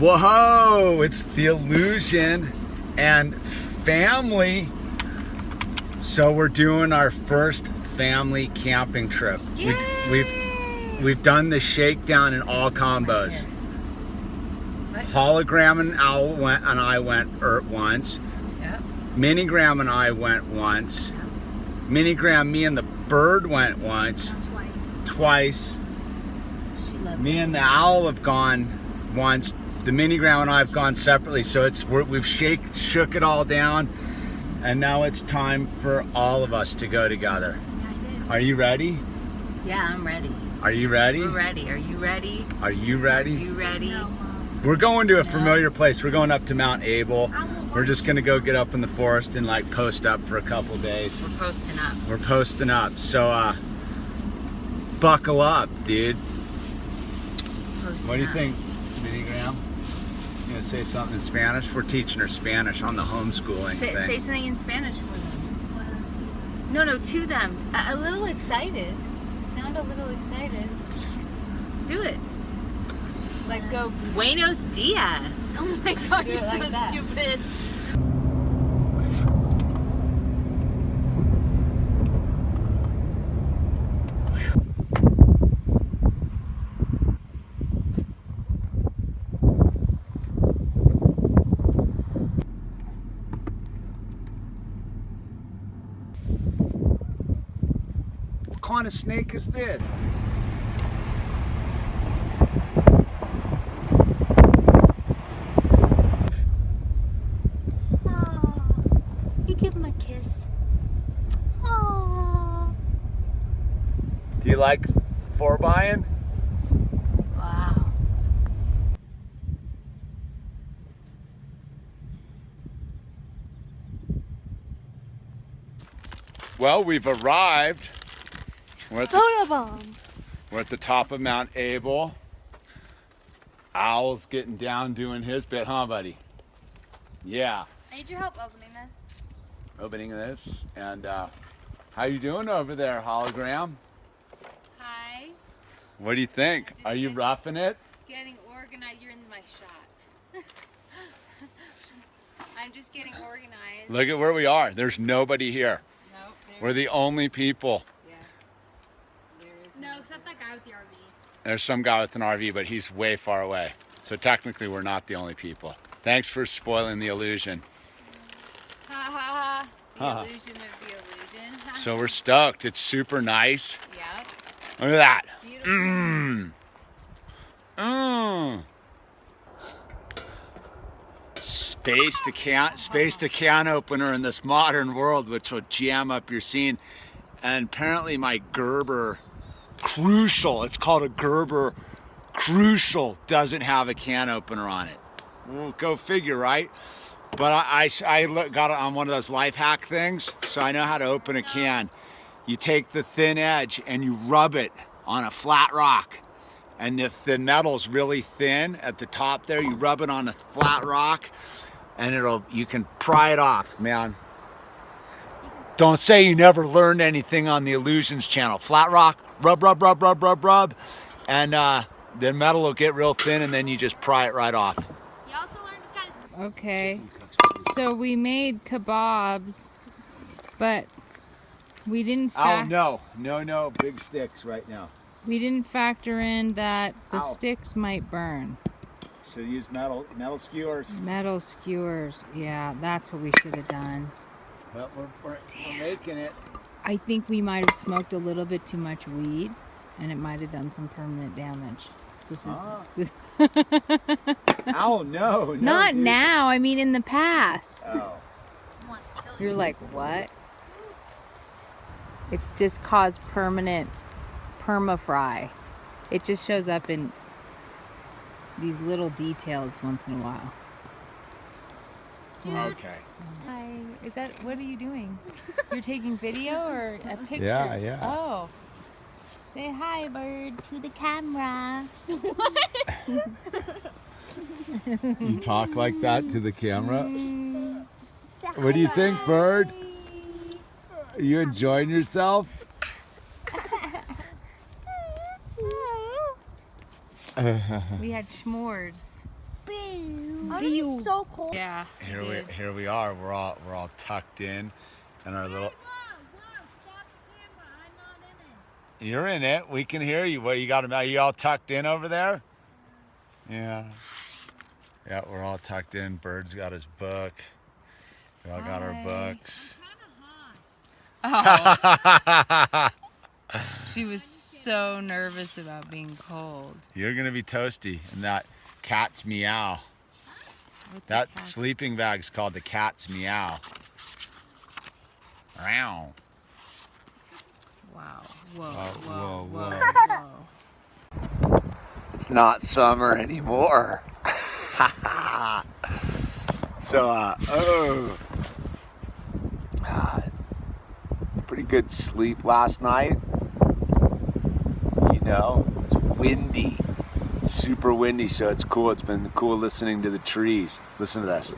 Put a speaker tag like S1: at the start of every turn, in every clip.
S1: Whoa, it's the Illusion and family. So we're doing our first family camping trip. We've done the shakedown in all combos. Hologram and Owl went, and I went once.
S2: Yep.
S1: Minigram and I went once. Minigram, me and the bird went once. Twice. Me and the Owl have gone once. The Minigram and I have gone separately. So we've shook it all down, and now it's time for all of us to go together. Are you ready?
S2: Yeah, I'm ready.
S1: Are you ready?
S2: We're ready. Are you ready?
S1: Are you ready?
S2: Are you ready?
S1: We're going to a familiar place. We're going up to Mount Abel. We're just gonna go get up in the forest and like post up for a couple days.
S2: We're posting up.
S1: We're posting up. So buckle up, dude. What do you think, Minigram? You gonna say something in Spanish? We're teaching her Spanish on the homeschooling thing.
S2: Say something in Spanish for them. No, to them. A little excited. Sound a little excited. Just do it. Like go Buenos dias.
S3: Oh my god, you're so
S2: like that.
S3: stupid.
S1: What kind of snake is this?
S3: You give him a kiss. Aww.
S1: Do you like 4-buying?
S3: Wow.
S1: Well, we've arrived. We're at the top of Mount Abel. Owl's getting down doing his bit, huh, buddy? Yeah.
S3: I need your help opening this.
S1: Opening this. And how you doing over there, Hologram?
S3: Hi.
S1: What do you think? Are you roughing it?
S3: Getting organized. You're in my shot. I'm just getting organized.
S1: Look at where we are. There's nobody here.
S3: Nope.
S1: We're the only people.
S3: Yes. No, except that guy with the RV.
S1: There's some guy with an RV, but he's way far away. So technically, we're not the only people. Thanks for spoiling the illusion.
S3: Ha ha ha. The
S1: Ha.
S3: illusion of the illusion. Ha.
S1: So we're stoked. It's super nice.
S3: Yep.
S1: Look at that.
S3: Beautiful.
S1: Mmm. Mmm. Space to can opener in this modern world, which will jam up your scene. And apparently my Gerber Crucial, it's called a Gerber Crucial, doesn't have a can opener on it. Well, go figure, right? But I got it on one of those life hack things, so I know how to open a can. You take the thin edge and you rub it on a flat rock, and the metal's really thin at the top there. You rub it on a flat rock, and you can pry it off, man. Don't say you never learned anything on the Illusions channel. Flat rock, rub, rub, rub, rub, rub, rub, and the metal will get real thin, and then you just pry it right off.
S3: You also learned kind of.
S4: Okay, so we made kebabs, but we didn't.
S1: Oh no, big sticks right now.
S4: We didn't factor in that the
S1: Ow.
S4: sticks might burn.
S1: Should use metal skewers.
S4: Metal skewers. Yeah, that's what we should have done.
S1: But we're making it.
S4: I think we might have smoked a little bit too much weed, and it might have done some permanent damage. This is.
S1: Oh no!
S4: Not
S1: dude.
S4: now. I mean, in the past.
S1: Oh.
S4: You're like, what? It's just caused permanent permafry. It just shows up in these little details once in a while.
S1: Okay.
S4: Hi. Is that, what are you doing? You're taking video or a picture?
S1: Yeah.
S4: Oh. Say hi, bird, to the camera.
S1: You talk like that to the camera? What do you think, bird? Are you enjoying yourself?
S4: We had s'mores.
S3: Oh, this is so cold.
S4: Yeah.
S1: Here we are. We're all tucked in our little.
S3: Stop the camera. I'm not in it.
S1: You're in it. We can hear you. What you got? Are you all tucked in over there? Yeah. Yeah, we're all tucked in. Bird's got his book. We all got our books.
S4: Oh. She was so nervous about being cold.
S1: You're gonna be toasty, and that cat's meow.
S4: What's
S1: That
S4: a cat?
S1: sleeping bag's called the cat's meow. Meow.
S4: Wow. Whoa.
S1: Whoa,
S4: Whoa.
S1: whoa.
S4: Whoa.
S1: It's not summer anymore. So, pretty good sleep last night. You know, it's windy, super windy, so it's cool. It's been cool listening to the trees. Listen to this.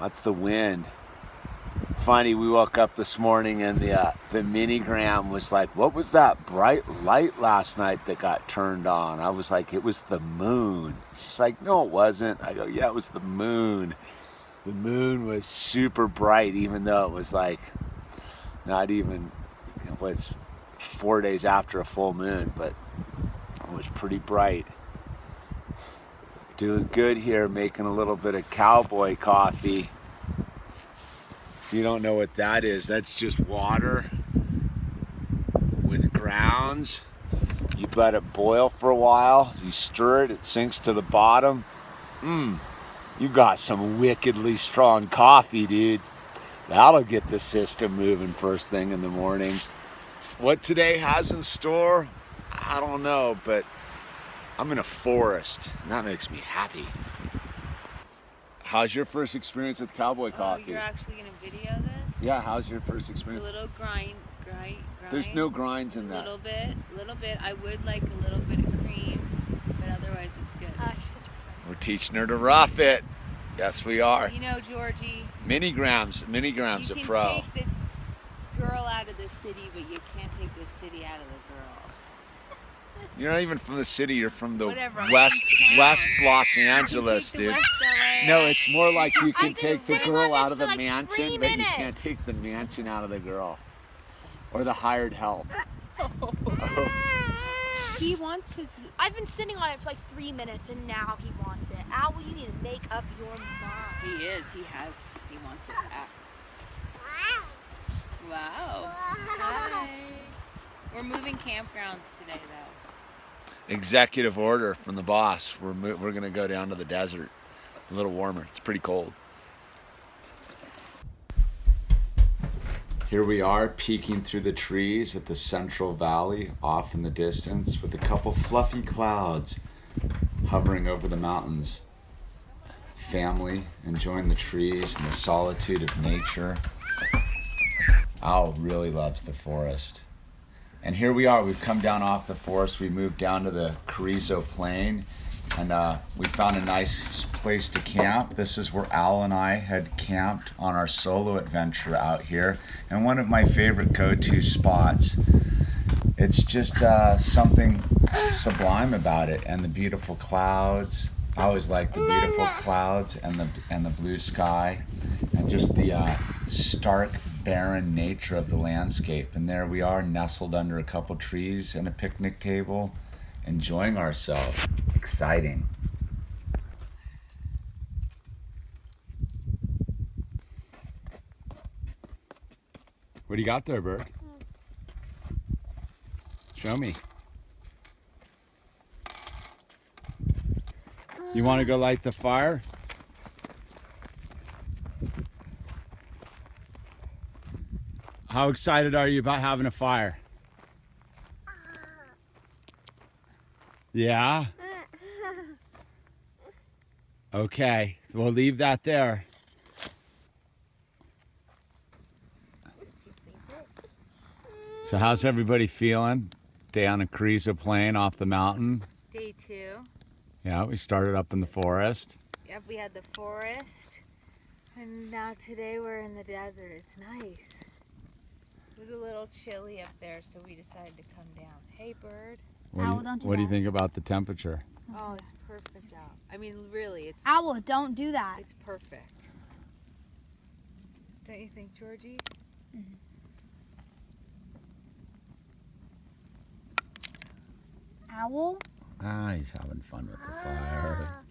S1: That's the wind. Funny, we woke up this morning and the minigram was like, what was that bright light last night that got turned on? I was like, it was the moon. She's like, no, it wasn't. I go, yeah, it was the moon. The moon was super bright, even though it was like not even, it was 4 days after a full moon, but it was pretty bright. Doing good here, making a little bit of cowboy coffee. You don't know what that is. That's just water with grounds. You let it boil for a while. You stir it, it sinks to the bottom. You got some wickedly strong coffee, dude. That'll get the system moving first thing in the morning. What today has in store, I don't know, but I'm in a forest, and that makes me happy. How's your first experience with cowboy coffee?
S2: Oh, you're actually gonna video this?
S1: Yeah, how's your first
S2: It's
S1: experience?
S2: a little grind.
S1: There's no grinds in
S2: A
S1: that.
S2: little bit. I would like a little bit of cream, but otherwise it's good.
S1: We're teaching her to rough it. Yes, we are.
S2: You know, Georgie.
S1: Minigrams
S2: You
S1: a
S2: can
S1: pro.
S2: take the girl out of the city, but you can't take the city out of the girl.
S1: You're not even from the city. You're from the
S2: Whatever, I'm
S1: West
S2: from town.
S1: Los
S2: You can
S1: Angeles,
S2: take the
S1: dude.
S2: West LA.
S1: No, it's more like you can
S3: I've been
S1: take the
S3: sitting
S1: girl
S3: on this
S1: out of
S3: for
S1: the
S3: like
S1: mansion,
S3: 3
S1: but you can't
S3: minutes.
S1: take the mansion out of the girl. Or the hired help.
S2: He wants his.
S3: I've been sitting on it for like 3 minutes and now he wants it. Owl, you need to make up your mind.
S2: He is. He wants it back. Wow. Hi. We're moving campgrounds today, though.
S1: Executive order from the boss. We're gonna go down to the desert. A little warmer. It's pretty cold. Here we are peeking through the trees at the Central Valley off in the distance with a couple fluffy clouds hovering over the mountains. Family enjoying the trees and the solitude of nature. Owl really loves the forest. And here we are, we've come down off the forest, we moved down to the Carrizo Plain, and we found a nice place to camp. This is where Al and I had camped on our solo adventure out here, and one of my favorite go-to spots. It's just something sublime about it, and the beautiful clouds. I always like the beautiful clouds and the blue sky, and just the stark, barren nature of the landscape. And there we are, nestled under a couple trees and a picnic table, enjoying ourselves. Exciting. What do you got there, Bert? Show me. You want to go light the fire? How excited are you about having a fire? Yeah? Okay, we'll leave that there. So how's everybody feeling? Day on a Carrizo Plain off the mountain.
S2: Day 2.
S1: Yeah, we started up in the forest.
S2: Yep, we had the forest, and now today we're in the desert. It's nice. It was a little chilly up there, so we decided to come down. Hey, bird.
S3: Owl, don't do
S1: what do you
S3: that.
S1: think about the temperature?
S2: Oh, it's perfect out. I mean, really, it's
S3: Owl, don't do that.
S2: it's perfect. Don't you think, Georgie?
S3: Owl?
S1: Ah, he's having fun with the fire.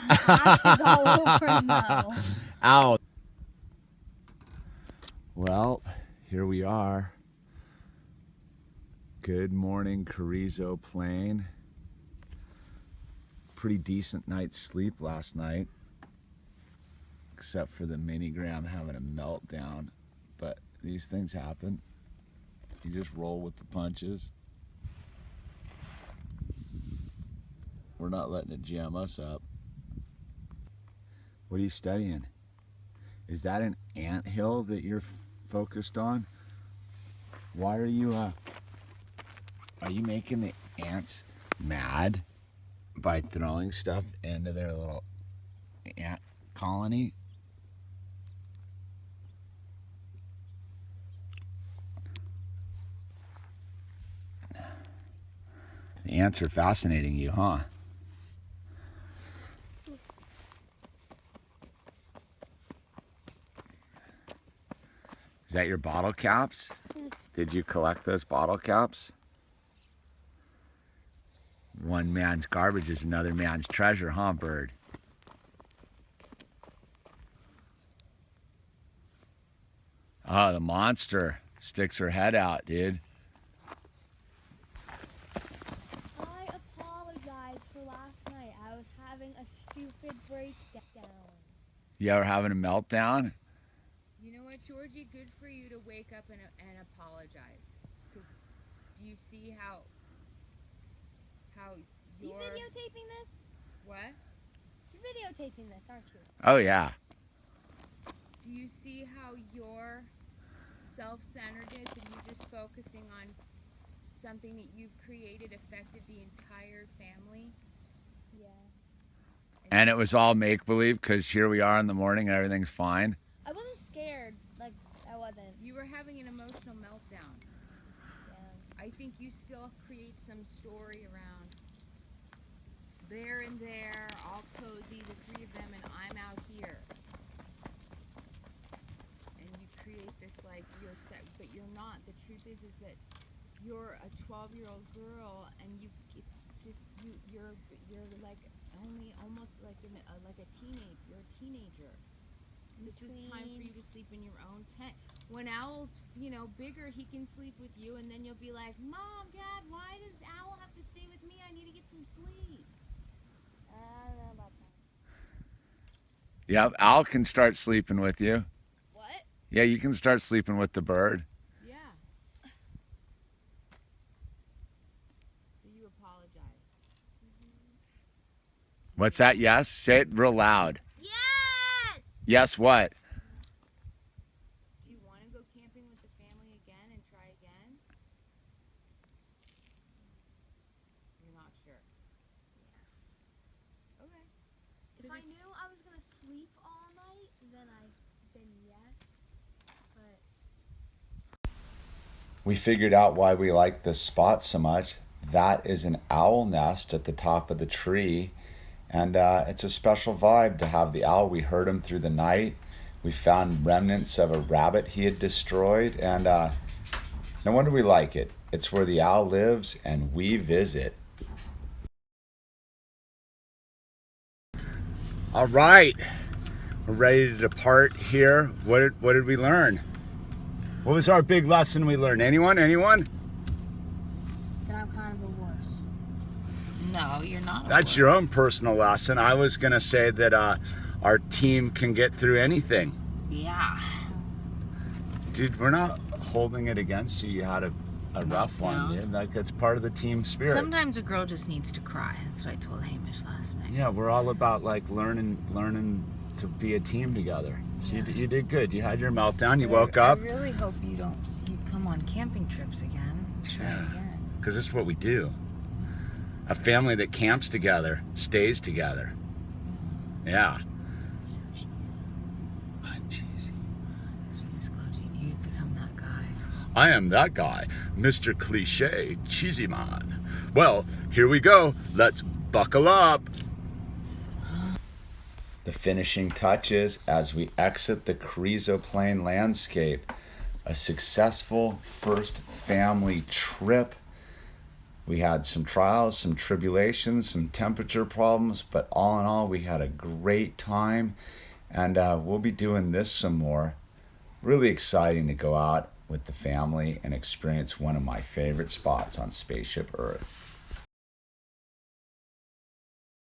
S3: Ash is all over now.
S1: Ow. Well, here we are. Good morning, Carrizo Plain. Pretty decent night's sleep last night, except for the Minigram having a meltdown. But these things happen. You just roll with the punches. We're not letting it jam us up. What are you studying? Is that an anthill that you're focused on? Why are you making the ants mad by throwing stuff into their little ant colony? The ants are fascinating you, huh? Is that your bottle caps? Did you collect those bottle caps? One man's garbage is another man's treasure, huh, bird? Oh, the monster sticks her head out, dude.
S3: I apologize for last night. I was having a stupid breakdown.
S1: You ever having a meltdown?
S2: You know what, Georgie? Good for you to wake up and apologize. Because do you see how
S3: Are you
S2: your
S3: videotaping this?
S2: what?
S3: You're videotaping this, aren't you?
S1: Oh, yeah.
S2: Do you see how your self-centeredness and you just focusing on something that you've created affected the entire family?
S3: Yeah.
S1: And it was all make-believe because here we are in the morning and everything's fine.
S3: I wasn't scared. Like, I wasn't.
S2: You were having an emotional meltdown.
S3: Yeah.
S2: I think you still create some story around there and there, all cozy, the three of them, and I'm out here. And you create this like you're set, but you're not. The truth is that you're a 12-year-old girl, and it's just you're like only almost like like a teenage. You're a teenager. This is time for you to sleep in your own tent. When Owl's, bigger, he can sleep with you, and then you'll be like, Mom, Dad, why does Owl have to stay with me? I need to get some sleep.
S3: I don't know about that.
S1: Yep, Al can start sleeping with you.
S3: What?
S1: Yeah, you can start sleeping with the bird.
S2: Yeah. So you apologize.
S1: What's that? Yes? Say it real loud.
S3: Yes!
S1: Yes, what?
S2: Do you want to go camping with the family again and try again? You're not sure. Okay.
S3: If I knew I was gonna sleep all night, then yes. But
S1: We figured out why we like this spot so much. That is an owl nest at the top of the tree. And it's a special vibe to have the owl. We heard him through the night. We found remnants of a rabbit he had destroyed. And no wonder we like it. It's where the owl lives and we visit. All right. We're ready to depart here. What did we learn? What was our big lesson we learned? Anyone?
S3: then I'm kind of a wuss.
S2: No, you're not.
S1: That's your own personal lesson. I was going to say that our team can get through anything.
S2: Yeah.
S1: Dude, we're not holding it against you. You had a rough one, dude. Like, that's part of the team spirit.
S2: Sometimes a girl just needs to cry. That's what I told Hamish last night.
S1: Yeah, we're all about like learning to be a team together. So you did good. You had your meltdown. You woke up.
S2: I really hope you come on camping trips again. Try again.
S1: Because this is what we do. A family that camps together stays together. Yeah.
S2: So cheesy.
S1: I'm cheesy.
S2: You've become that guy.
S1: I am that guy, Mr. Cliche Cheesy Man. Well, here we go. Let's buckle up. The finishing touches as we exit the Carrizo Plain landscape. A successful first family trip. We had some trials, some tribulations, some temperature problems, but all in all, we had a great time. And we'll be doing this some more. Really exciting to go out with the family and experience one of my favorite spots on Spaceship Earth.